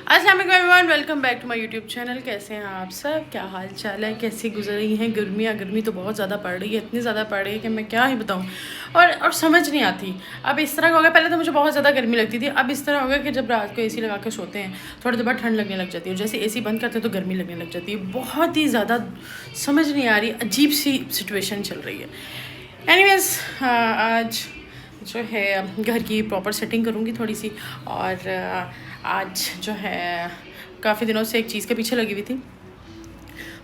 अस्सलाम वालेकुम everyone, welcome back to my YouTube channel. कैसे हैं आप सब? क्या हाल चाल है? कैसी गुजर रही हैं गर्मी तो बहुत ज़्यादा पड़ रही है, इतनी ज़्यादा पड़ रही है कि मैं क्या ही बताऊं। और समझ नहीं आती। अब इस तरह का हो गया, पहले तो मुझे बहुत ज़्यादा गर्मी लगती थी, अब इस तरह हो गया कि जब रात को एसी लगा के सोते हैं थोड़ी देर बाद ठंड लगने लग जाती है, जैसे एसी बंद करते हैं तो गर्मी लगने लग जाती है। बहुत ही ज़्यादा समझ नहीं आ रही, अजीब सी सिचुएशन चल रही है। एनीवेज, आज जो है घर की प्रॉपर सेटिंग करूँगी थोड़ी सी। और आज जो है काफ़ी दिनों से एक चीज़ के पीछे लगी हुई थी,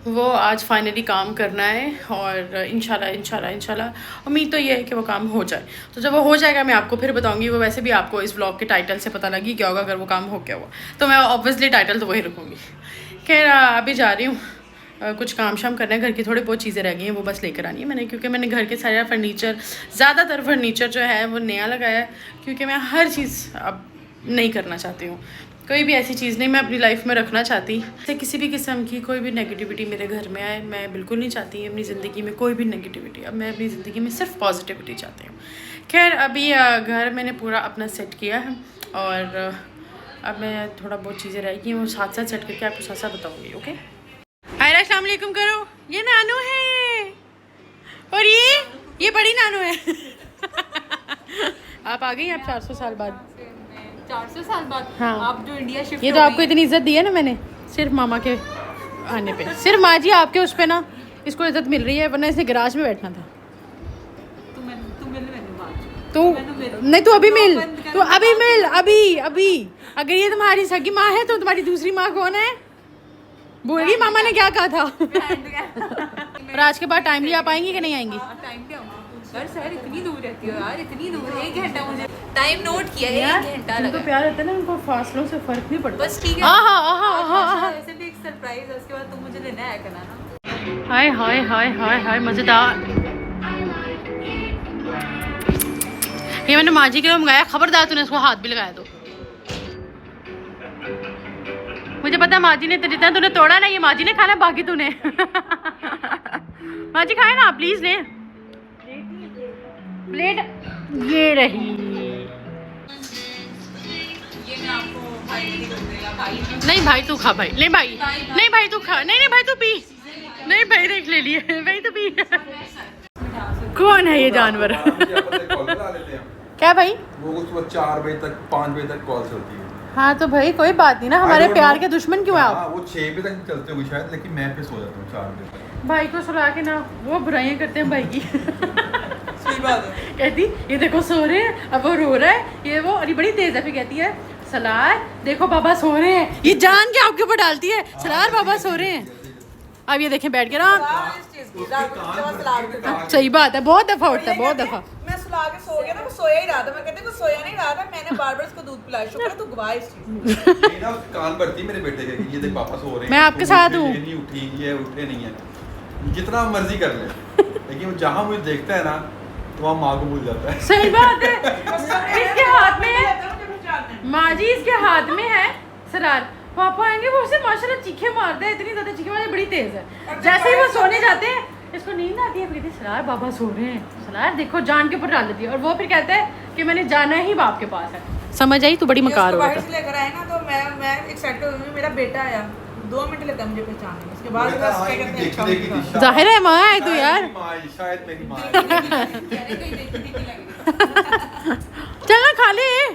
वो आज फाइनली काम करना है। और इंशाल्लाह उम्मीद तो ये है कि वो काम हो जाए। तो जब वो हो जाएगा मैं आपको फिर बताऊंगी। वो वैसे भी आपको इस व्लॉग के टाइटल से पता लगी क्या होगा अगर वो काम हो गया हुआ, तो मैं ऑब्वियसली टाइटल तो वही रखूँगी। खैर अभी जा रही हूँ, कुछ काम शाम करना है, घर की थोड़ी बहुत चीज़ें रह गई हैं, वो बस लेकर आनी है मैंने, क्योंकि मैंने घर के सारा फर्नीचर, ज़्यादातर फर्नीचर जो है वो नया लगाया है, क्योंकि मैं हर चीज़ अब नहीं करना चाहती हूँ। कोई भी ऐसी चीज़ नहीं मैं अपनी लाइफ में रखना चाहती, जैसे किसी भी किस्म की कोई भी नेगेटिविटी मेरे घर में आए। मैं बिल्कुल नहीं चाहती अपनी ज़िंदगी में कोई भी नेगेटिविटी। अब मैं अपनी ज़िंदगी में सिर्फ पॉजिटिविटी चाहती हूँ। खैर अभी घर मैंने पूरा अपना सेट किया है, और अब मैं थोड़ा बहुत चीज़ें रह गई हैं, वो साथ साथ सेट करके आपको साथ साथ बताऊँगी। ओके, हाय, अस्सलाम वालेकुम करो। ये नानू है और ये बड़ी नानू है। आप आ गई आप 400 साल बाद। 400 साल बाद? हाँ, आप जो इंडिया शिफ्ट ये तो आपको इतनी इज्जत दी है ना मैंने, सिर्फ मामा के आने पे, सिर्फ माँ जी आपके उस पे ना इसको इज्जत मिल रही है, वरना इसे गराज में बैठना था। तू नहीं, तू अभी मिल, तू अभी मिल, अभी अगर ये तुम्हारी सगी माँ है तो तुम्हारी दूसरी माँ कौन है? बोली मामा ने क्या कहा था। और आज के बाद टाइमली आप आएंगी कि नहीं आएंगी? टाइम पे आऊंगा सर, इतनी दूर रहती हो यार, इतनी दूर। 1 घंटा मुझे टाइम नोट किया है, 1 घंटा लगा। तो प्यार रहता है ना, उनको फासलों से फर्क नहीं पड़ता। बस ठीक है। ऐसे भी एक सरप्राइज है, उसके बाद तुम मुझे लेना है करना ना। हाय हाय हाय हाय हाय, मजेदार। ये मैंने माँ जी के लिए मंगाया, खबरदार तूने इसको हाथ भी लगाया तो। मुझे पता है माँ जी ने जितना तूने तोड़ा ना, ये माँ जी ने खाना, बाकी तूने। माँ जी खाए ना, प्लीज ले प्लेट। ये रही। ये मैं आपको भाई नहीं दूंगा, भाई नहीं भाई तू खा, भाई नहीं, भाई नहीं, भाई तू खा, नहीं भाई तू पी, नहीं भाई देख ले लिए, भाई तू पी। कौन है ये जानवर? क्या भाई? वो सुबह 4 बजे तक 5 बजे तक कॉल चलती है। हाँ तो भाई कोई बात नहीं ना, हमारे प्यार के दुश्मन क्यों है आप? वो 6 बजे तक चलते होंगे शायद, लेकिन मैं पे सो जाता हूँ 4 बजे तक। भाई को सुला के ना वो बुराइयां करते हैं भाई की। सही बात है। कहती ये देखो सो रहे हैं, अब वो रो रहा है, ये वो, और ये बड़ी तेज है। फिर कहती है सलार देखो बाबा सो रहे हैं, ये जान के आपके ऊपर डालती है, सलार बाबा सो रहे हैं। अब ये देखें बैठ के ना, सही बात है, बहुत दफा उठता है, बहुत दफा। मैं सुला के सो गया ना, वो सोया ही रहा था। मैं कहते वो सोया नहीं रहा था, मैंने बार-बार उसको दूध पिलाया। शुक्र है तू गवाह इस चीज। ये ना कान भरती मेरे बेटे के, ये देख पापा सो रहे हैं, मैं आपके साथ हूँ। ये नहीं उठी, ये उठे नहीं है, जितना मर्जी कर ले, लेकिन वो जहाँ मुझे देखता है ना तो वहाँ माँ को भूल जाता है। सही बात है। इसके हाथ में है माँ जी, इसके हाथ में है सलार। पापा आएंगे वो उसे माशाल्लाह चीखे मारते हैं, इतनी ज्यादा चीखे मारते, बड़ी तेज है। जैसे ही वो सोने जाते हैं इसको नींद आती है, कहती है सलार बाबा सो रहे हैं, सलार देखो जान के ऊपर डाल देती है। और वो फिर कहता है कि मैंने जाना ही बाप के पास है। समझ आई? तू बड़ी मकार हो बाहर से लेकर आए ना, तो मैं एक्साइटेड हुई, मेरा बेटा आया, 2 मिनट लगता मुझे पहचानने में। उसके बाद बस क्या कहते हैं, जाहिर है माँ है तू यार। शायद मेरी माँ चल ना खा ले यार।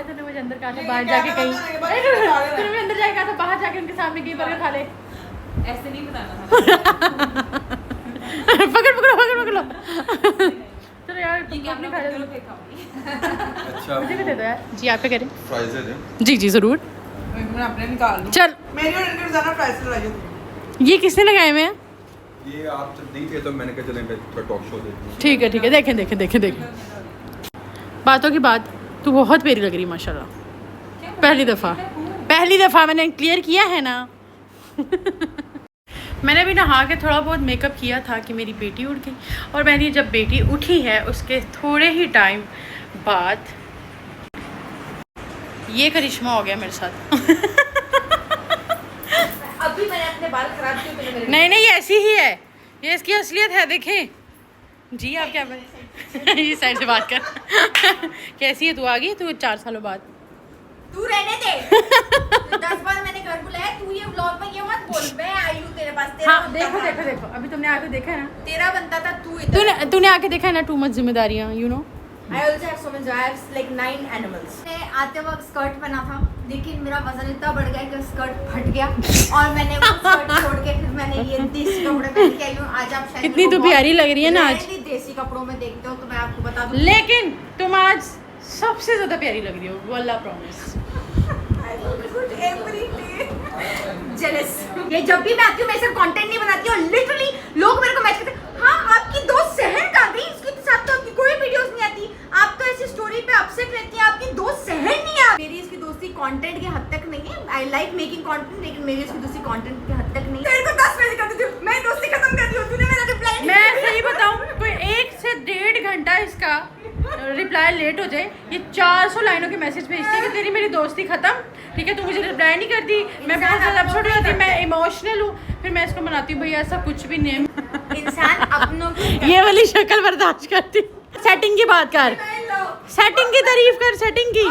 तूने मुझे अंदर कहा था बाहर जाके कहीं, तूने मुझे अंदर जाके कहा था बाहर जाके उनके सामने गई बर्गर खा ले। ऐसे नहीं बताना था। पकड़ लो। चलो यार तुम अपने खा लो। अच्छा मुझे भी दे दो यार। जी आप क्या कह रहे हैं? फ्राइज दे दें। जी जरूर। मैं अपने निकाल लूं। चल, मेरी और इनकी रोजाना प्राइस लगाई होती है। ये किसने लगाए हुए हैं? ये आप जब नहीं थे तो मैंने कहा चलें थोड़ा टॉक शो देखते हैं। ठीक है, देखें। बातों की बात, तू बहुत प्यारी लग रही माशाल्लाह। पहली दफ़ा मैंने क्लियर किया है ना। मैंने भी नहा के थोड़ा बहुत मेकअप किया था कि मेरी बेटी उठ गई, और मैंने जब बेटी उठी है उसके थोड़े ही टाइम बाद ये करिश्मा हो गया मेरे साथ। अभी मैंने अपने बाल खराब किए। नहीं ये ऐसी ही है, ये इसकी असलियत है। देखें जी आप क्या ये साइड से बात कर। कैसी है तू? आ गई तू 4 सालों बाद? तू रहने दे 10 बार मैंने घर बुलाया, तू ये व्लॉग में ये मत बोल, मैं आई हूँ तेरे पास। तेरा हाँ बनता देखो था। देखो देखो, अभी तुमने आके देखा है ना, तेरा बनता था, तू इधर। तूने आके देखा है ना, टू मच जिम्मेदारियाँ, you know. I also have so many, I have like 9 animals. मैंने आते वक्त स्कर्ट पहना था, लेकिन मेरा वजन इतना बढ़ गया कि स्कर्ट फट गया और मैंने वो स्कर्ट छोड़ के फिर मैंने ये देसी कपड़े पहन के आई हूँ। आज आप शायद कितनी मेरे तो को प्यारी लग रही है ना आज। rarely देसी कपड़ों में देखते हो, तो मैं आपको बता दूँ। लेकिन तुम आज सबसे ज्यादा प्यारी लग रही हो, वल्ला प्रॉमिस। जेलस। ये जब भी मैं आती हूँ मैं सिर्फ कंटेंट नहीं बनाती हूँ, लिटरली लोग मेरे को मैसेज करते हैं, हाँ आपकी दोस्त सहर कहाँ गई, इसके साथ तो आपकी कोई वीडियोस नहीं आती, आप तो ऐसी स्टोरी पे अपसेट रहती हैं, आपकी दोस्त सहर नहीं आ। मेरी इसकी दोस्ती कंटेंट के हद तक नहीं है, आई लाइक मेकिंग कंटेंट, लेकिन मेरी इसकी दोस्ती कंटेंट के हद तक नहीं है। तेरे को 10 बजे कर देती हूँ, मैं दोस्ती खत्म कर दी हूँ, तूने मेरा रिप्लाई मैं सही बताऊं, कोई 1 से 1.5 घंटा इसका रिप्लाई लेट हो जाए, ये 400 लाइनों के मैसेज भेजती है कि तेरी मेरी दोस्ती खत्म, ठीक है, तू मुझे रिप्लाई नहीं करती, मैं बहुत ज़्यादा अपसेट हो जाती हूँ, मैं इमोशनल हूँ, फिर मैं इसको मनाती हूँ भैया ऐसा कुछ भी नहीं है। इंसान अपनों की ये वाली शक्ल बर्दाश्त करती। सेटिंग की बात कर, सेटिंग की तारीफ कर, सेटिंग की।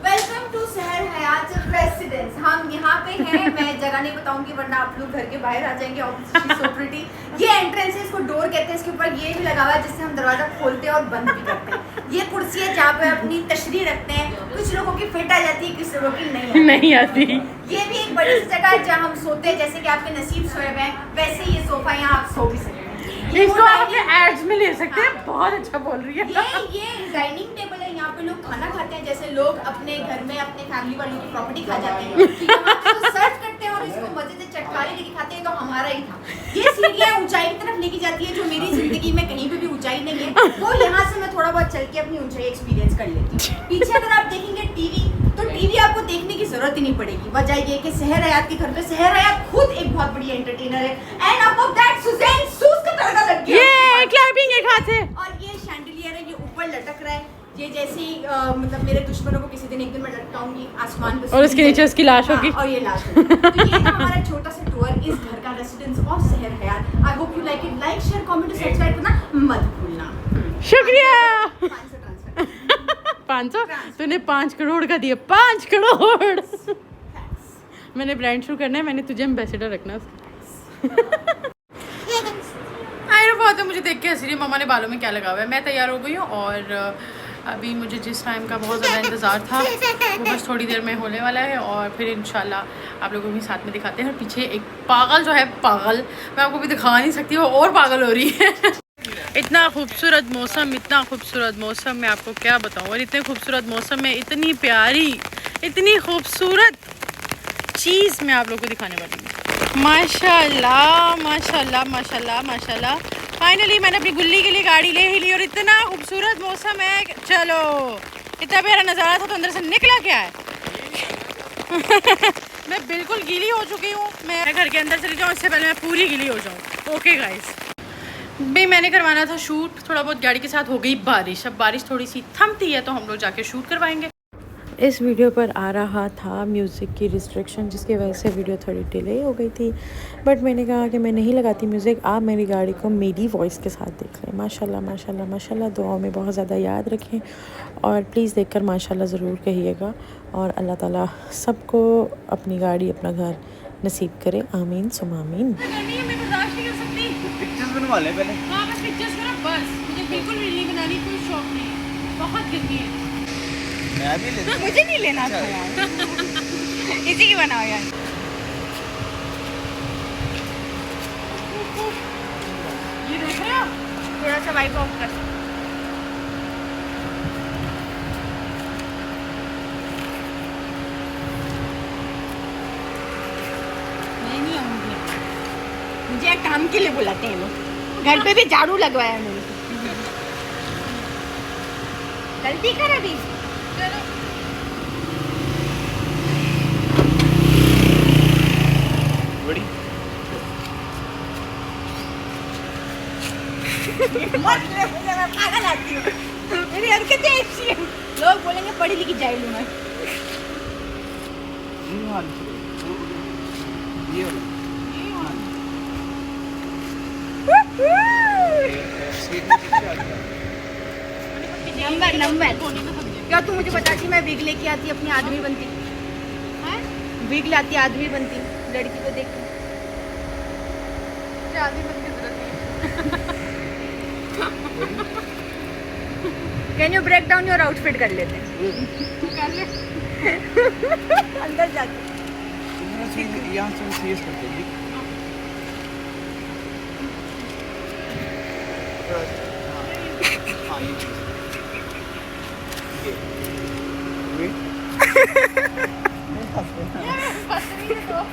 वेलकम टू सहर हयात रेसिडेंस। हम यहाँ पे हैं, मैं जगह नहीं बताऊंगी वरना आप लोग घर के बाहर आ जाएंगे। Obviously so pretty. ये एंट्रेंस है, इसको डोर कहते हैं, इसके ऊपर ये भी लगा हुआ है जिससे हम दरवाजा खोलते हैं और बंद भी करते हैं। ये कुर्सी है जहाँ पे अपनी तशरीह रखते हैं, कुछ लोगों की फिट आ जाती है, कुछ लोगों की नहीं आती। ये भी एक बड़ी सी जगह है जहाँ हम सोते हैं, जैसे कि आपके नसीब सोए हुए हैं वैसे ये सोफा यहाँ आप सो भी सकते हैं। इसको आप अपने एड्स में ले सकते हैं, बहुत अच्छा बोल रही है। ये डाइनिंग टेबल है, यहाँ पे लोग खाना खाते हैं, जैसे लोग अपने घर में अपने फैमिली वालों की प्रॉपर्टी खा जाते हैं, ठीक है, हम इसको सर्व करते हैं और इसको मजे से चटकारे लेके खाते हैं, तो हमारा ही था। ये सीढ़ियाँ ऊंचाई की तरफ लेके जाती है, जो मेरी जिंदगी में कहीं पे भी ऊंचाई नहीं है, वो यहाँ से मैं थोड़ा बहुत चल के अपनी ऊंचाई एक्सपीरियंस कर लेती हूँ। पीछे अगर आप देखेंगे टीवी, तो टीवी आपको देखने की जरूरत ही नहीं पड़ेगी। वजह ये कि सहर हयात के घर पे सहर हयात खुद एक बहुत बड़ी एंटरटेनर है, एंड अबव दैट सुजैन सूस का तड़का लग गया। ये क्लैपिंग एक हाथ से। और ये शैंडलियर है, ये ऊपर लटक रहा है, ये जैसे मतलब मेरे दुश्मनों को किसी दिन एक दिन मैं लटकाऊंगी आसमान पे, और उसके नीचे उसकी लाश होगी। और ये लाश होगी। तो ये था हमारा छोटा सा टूर इस घर का, residence of Sahar Hayat. I hope you like it. Like share comment और सब्सक्राइब करना मत भूलना। शुक्रिया। 500 ट्रांसफर 500 तूने 5 करोड़ का दिया, 5 करोड़। मैंने ब्रांड शुरू करना है, मैंने तुझे एम्बेसडर रखना है। आई नो बहुत है, मुझे देख के हंस रही है, मम्मा ने बालों में क्या लगा हुआ है। मैं तैयार हो गई हूँ और अभी मुझे जिस टाइम का बहुत ज़्यादा इंतज़ार था वो बस थोड़ी देर में होने वाला है, और फिर इंशाल्लाह आप लोगों को भी साथ में दिखाते हैं। और पीछे एक पागल जो है, पागल मैं आपको भी दिखा नहीं सकती, वो और पागल हो रही है। इतना खूबसूरत मौसम, इतना खूबसूरत मौसम, मैं आपको क्या बताऊँ। और इतने खूबसूरत मौसम में इतनी प्यारी, इतनी खूबसूरत चीज़ मैं आप लोगों को दिखाने वाली हूँ। माशाल्लाह माशाल्लाह माशाल्लाह माशाल्लाह, फाइनली मैंने अपनी गुल्ली के लिए गाड़ी ले ही ली, और इतना खूबसूरत मौसम है। चलो, इतना प्यारा नज़ारा था तो अंदर से निकला क्या है। मैं बिल्कुल गीली हो चुकी हूँ, मैं घर के अंदर चली जाऊँ इससे पहले मैं पूरी गीली हो जाऊँ। ओके गाइस, भाई मैंने करवाना था शूट थोड़ा बहुत गाड़ी के साथ, हो गई बारिश। अब बारिश थोड़ी सी थमती है तो हम लोग जाके शूट करवाएंगे। इस वीडियो पर आ रहा था म्यूज़िक की रिस्ट्रिक्शन, जिसकी वजह से वीडियो थोड़ी डिले हो गई थी, बट मैंने कहा कि मैं नहीं लगाती म्यूज़िक। आप मेरी गाड़ी को मेरी वॉइस के साथ देख लें। माशाल्लाह माशाल्लाह माशाल्लाह, दुआओं में बहुत ज़्यादा याद रखें और प्लीज़ देखकर माशाल्लाह ज़रूर कहिएगा, और अल्लाह ताला सबको अपनी गाड़ी अपना घर नसीब करे। आमीन सुम आमीन। पिक्चर्स बनवा लें पहले। हाँ बस पिक्चर्स करो बस, मुझे बिल्कुल रील नहीं बनानी, कोई शौक नहीं, बहुत गर्मी है। मैं भी ले मुझे नहीं लेना था यार। इसी की बनाओ यार। ये देख रहे हो, थोड़ा सा वाइप ऑफ कर। मैं नहीं आऊँगी। मुझे काम के लिए बुलाते हैं लोग, घर पे भी झाड़ू लगवाया मैंने। गलती कर अभी। बड़ी मैं पागल आती हूँ, मेरी हरकतें ऐसी हैं। लोग बोलेंगे पढ़ी लिखी जाहिल हूँ मैं। ये वाला। नंबर नंबर क्या तू मुझे बताती मैं विग लेके आती अपनी आदमी बनती हैं? विग लाती आदमी बनती लड़की को देख के। Can you break down your outfit कर लेते हैं कर ले अंदर जाके यहाँ से सीरियस करते हैं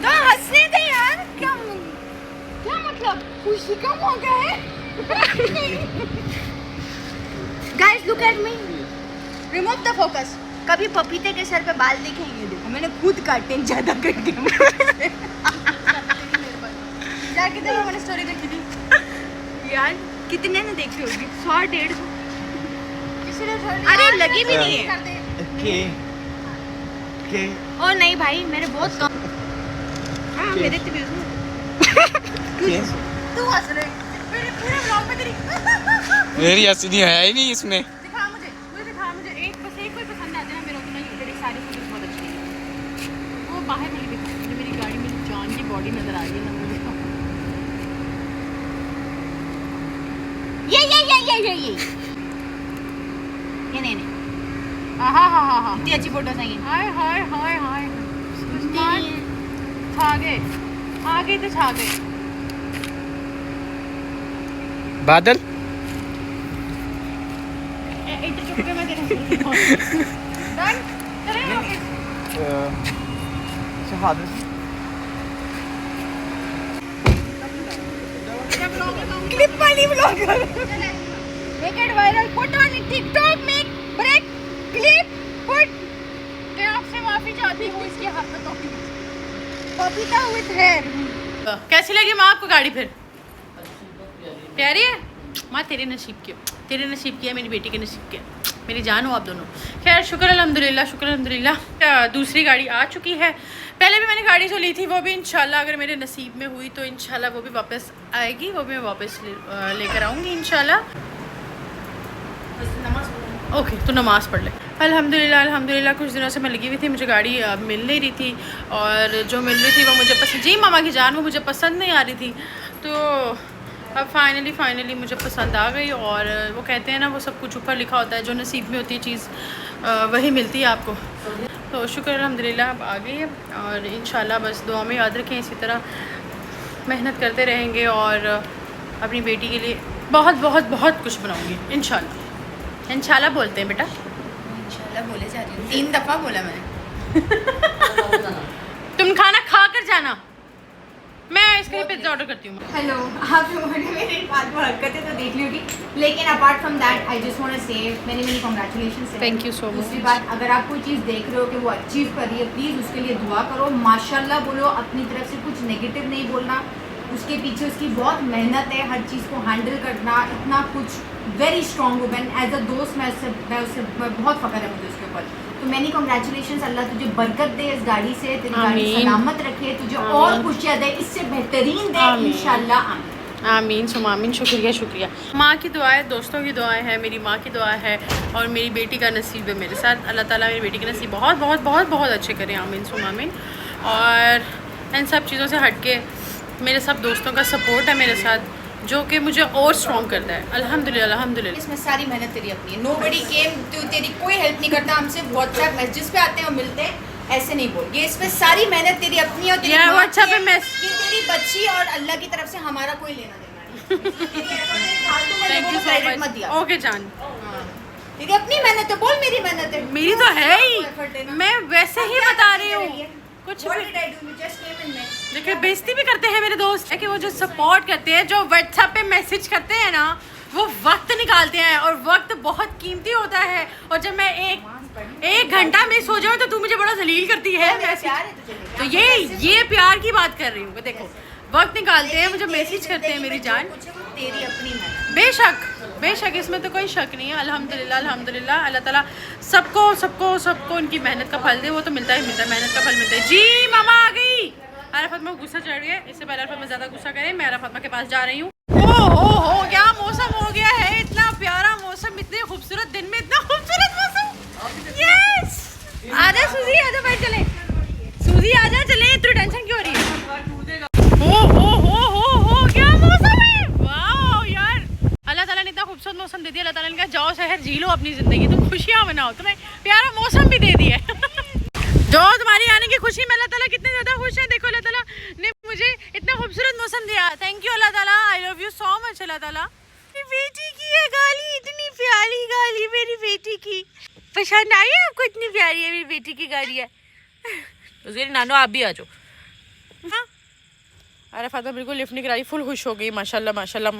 तो हंसने दे यार क्या मतलब खुशी कम हो गया है guys look at me remove the focus कभी पपीते के सर पे बाल दिखेंगे देखो मैंने खुद काटे ज्यादा करके जाके देखो मैंने स्टोरी देखी थी यार कितने ने देखी होगी 100-150 किसी ने अरे लगी भी नहीं है ओ नहीं भाई मेरे बहुत कम हाँ मेरे तो व्यूज तू हंस रहे मेरे पूरे ब्लॉग में तेरी मेरी हंसी नहीं है ही नहीं इसमें। दिखा मुझे एक कोई पसंद आता है ना मेरे को ना तेरी सारी फोटोज बहुत अच्छी है वो बाहर वाली दिखा मुझे मेरी गाड़ी में जॉन की बॉडी नजर आ रही है ना मुझे ये नहीं हाँ इतनी अच्छी फोटोज आई हैं हाय छा गए तो छा गए बादल इधर चुप के मैं तेरे डन चले शहादत क्लिप वाली blogger make it viral put on TikTok make break clip put मैं आपसे माफी चाहती हूँ इसके हाथ में तो पपीता विद हेयर कैसी लगी माँ आपको गाड़ी फिर प्यारी है माँ तेरे नसीब की है मेरी बेटी के नसीब की है मेरी जान हो आप दोनों खैर शुक्र अल्हम्दुलिल्लाह दूसरी गाड़ी आ चुकी है पहले भी मैंने गाड़ी जो ली थी वो भी इंशाल्लाह अगर मेरे नसीब में हुई तो इंशाल्लाह वो भी वापस आएगी वो भी मैं वापस लेकर आऊँगी इंशाल्लाह ओके तो नमाज़ पढ़ ले अल्हम्दुलिल्लाह कुछ दिनों से मैं लगी हुई थी मुझे गाड़ी मिल नहीं रही थी और जो मिल रही थी वो मुझे पसंद जी मामा की जान वो मुझे पसंद नहीं आ रही थी तो अब फाइनली मुझे पसंद आ गई और वो कहते हैं ना वो सब कुछ ऊपर लिखा होता है जो नसीब में होती है चीज़ वही मिलती है आपको तो शुक्र अल्हम्दुलिल्लाह अब आ गई है और इंशाल्लाह बस दुआ में याद रखें इसी तरह मेहनत करते रहेंगे और अपनी बेटी के लिए बहुत कुछ बनाऊँगी इंशाल्लाह बोलते हैं बेटा इंशाल्लाह बोले जा रही हूँ 3 दफा बोला मैंने तुम खाना खा कर जाना मैं इसके लिए पिज्जा ऑर्डर करती हूँ हेलो आप लोगों ने मेरी बात को हरकतें तो देख ली होगी लेकिन apart from that I just want to say many congratulation Thank you so much. दूसरी बात अगर आप कोई चीज़ देख रहे हो कि वो अचीव कर रही है प्लीज़ उसके लिए दुआ करो माशाल्लाह बोलो अपनी तरफ से कुछ नेगेटिव नहीं बोलना उसके पीछे उसकी बहुत मेहनत है हर चीज़ को हैंडल करना इतना कुछ very strong women as a दोस्त मैं उससे बहुत फ़ख्र है मुझे उसके ऊपर तो मैनी कॉन्ग्रेचुलेशन अल्लाह तुझे बरकत दे इस गाड़ी से तेरी गाड़ी आमीन। सलामत रखे तुझे और खुशियाँ दे इससे बेहतरीन दे आमीन। इंशाल्लाह आमीन आमीन शुक्रिया माँ की दुआएं दोस्तों की दुआएं हैं मेरी माँ की दुआ है और मेरी बेटी का नसीब है मेरे साथ अल्लाह ताला मेरी बेटी के नसीब बहुत अच्छे करें आमीन और इन सब चीज़ों से हट के मेरे सब दोस्तों का सपोर्ट है मेरे साथ जो कि मुझे और स्ट्रॉन्ग करता है अल्हम्दुलिल्लाह इसमें सारी मेहनत तेरी अपनी है नोबडी केम तो तेरी कोई हेल्प नहीं करता हमसे व्हाट्सएप मैसेजेस पे आते हैं और मिलते हैं ऐसे नहीं बोल ये इसमें सारी मेहनत तेरी अपनी है और तेरी यार, माँ WhatsApp की है। पे मैसेज- ये तेरी बच्ची और अल्लाह की तरफ से हमारा कोई लेना देना नहीं थैंक यू सो मत मच दिया ओके जान हाँ। तेरी अपनी मेहनत है बोल मेरी मेहनत है मेरी तो है ही effort देना। मैं वैसे ही बता रही हूँ कुछ What भी did I do? You just came in next. देखिए बेइज्जती भी करते हैं मेरे दोस्त है कि वो जो सपोर्ट करते हैं जो व्हाट्सएप पे मैसेज करते हैं ना वो वक्त निकालते हैं और वक्त बहुत कीमती होता है और जब मैं एक घंटा मिस हो जाऊँ तो तू मुझे बड़ा जलील करती है मेरा मैसेज प्यार है तुझे तो ये प्यार की बात कर रही हूँ देखो वक्त निकालते हैं मुझे मैसेज करते हैं मेरी जान कुछ है वो तेरी अपनी मेहनत बेशक इसमें तो कोई शक नहीं है अल्हम्दुलिल्लाह अल्लाह ताला सबको उनकी मेहनत का फल दे वो तो मिलता ही मिलता है मेहनत का फल मिलता है जी मामा आ गई आरा फातिमा गुस्सा चढ़ गया इससे पहले आरा फातिमा ज़्यादा गुस्सा करे मैं आरा फातिमा के पास जा रही हूँ हो क्या मौसम हो गया है इतना प्यारा मौसम इतने खूबसूरत दिन में इतना खूबसूरत मौसम अपनी ज़िंदगी, तुम खुशियाँ मनाओ, तुम्हें प्यारा मौसम भी दे दिया जो तुम्हारी आने की खुशी में अल्लाह ताला कितने ज़्यादा खुश है। देखो अल्लाह ताला ने मुझे इतना खूबसूरत मौसम दिया। Thank you Allah Ta'ala, I love you so much Allah Ta'ala. मेरी बेटी की है गाली, इतनी प्यारी गाली मेरी बेटी की। पसंद आई है आपको? इतनी प्यारी है मेरी बेटी की गाली है। तो नानो आप भी आ जाओ। हाँ अरे फातिमा बिल्कुल लिफ्ट नहीं करा रही, फुल खुश हो गई माशाल्लाह माशाल्लाह।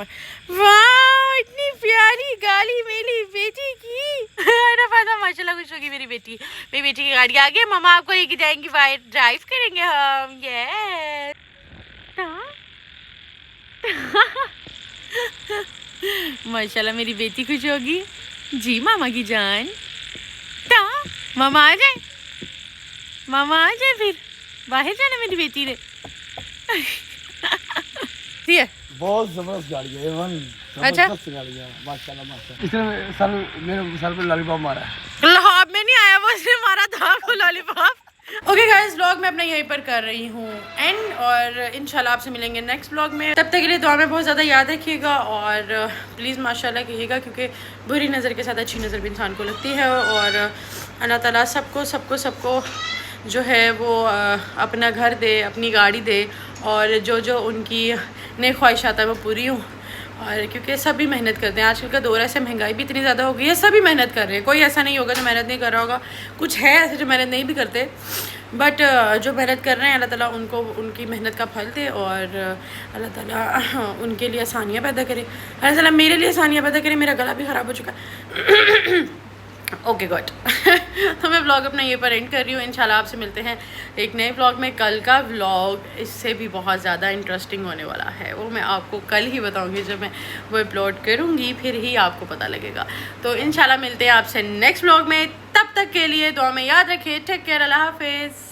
वाह इतनी प्यारी गाली मेरी बेटी की। अरे फातिमा माशाल्लाह खुश होगी मेरी बेटी की गाड़ी आ गई। मम्मा आपको लेके जाएंगी बाहर, ड्राइव करेंगे हम। ये माशाल्लाह मेरी बेटी खुश होगी जी। मामा की जान मामा आ जाए, मामा आ जाए, फिर बाहर जाना मेरी बेटी ने। बहुत जबरदस्त गाड़ी है एवन। अच्छा गाड़ी है माशाल्लाह माशाल्लाह। इसने मेरे सर पे लॉलीपॉप मारा है। लाहौर में नहीं आया वो, इसने मारा था वो लॉलीपॉप। ओके गाइस व्लॉग मैं अपना यहीं पर कर रही हूँ एंड, और इंशाल्लाह आपसे मिलेंगे नेक्स्ट व्लॉग में। तब तक के लिए दुआ में बहुत ज़्यादा याद रखिएगा और प्लीज़ माशाल्लाह कहिएगा, क्योंकि बुरी नज़र के साथ अच्छी नज़र भी इंसान को लगती है। और अल्लाह ताला सबको जो है वो अपना घर दे, अपनी गाड़ी दे, और जो उनकी नेक ख्वाहिशात है वो पूरी हों। और क्योंकि सभी मेहनत करते हैं, आजकल का दौर ऐसे महंगाई भी इतनी ज़्यादा हो गई है, सभी मेहनत कर रहे हैं। कोई ऐसा नहीं होगा जो मेहनत नहीं कर रहा होगा, कुछ है ऐसे जो मेहनत नहीं भी करते, बट जो मेहनत कर रहे हैं अल्लाह ताला उनको उनकी मेहनत का फल दे और अल्लाह ताला उनके लिए आसानियाँ पैदा करे। अल्लाह ताला मेरे लिए आसानियाँ पैदा करे। मेरा गला भी ख़राब हो चुका है। ओके गॉड तो मैं व्लॉग अपना ये पर एंड कर रही हूँ। इंशाल्लाह आपसे मिलते हैं एक नए व्लॉग में। कल का व्लॉग इससे भी बहुत ज़्यादा इंटरेस्टिंग होने वाला है, वो मैं आपको कल ही बताऊँगी जब मैं वो अपलोड करूँगी, फिर ही आपको पता लगेगा। तो इंशाल्लाह मिलते हैं आपसे नेक्स्ट व्लॉग में। तब तक के लिए दुआ में याद रखिए। टेक केयर, अल्लाह हाफिज़।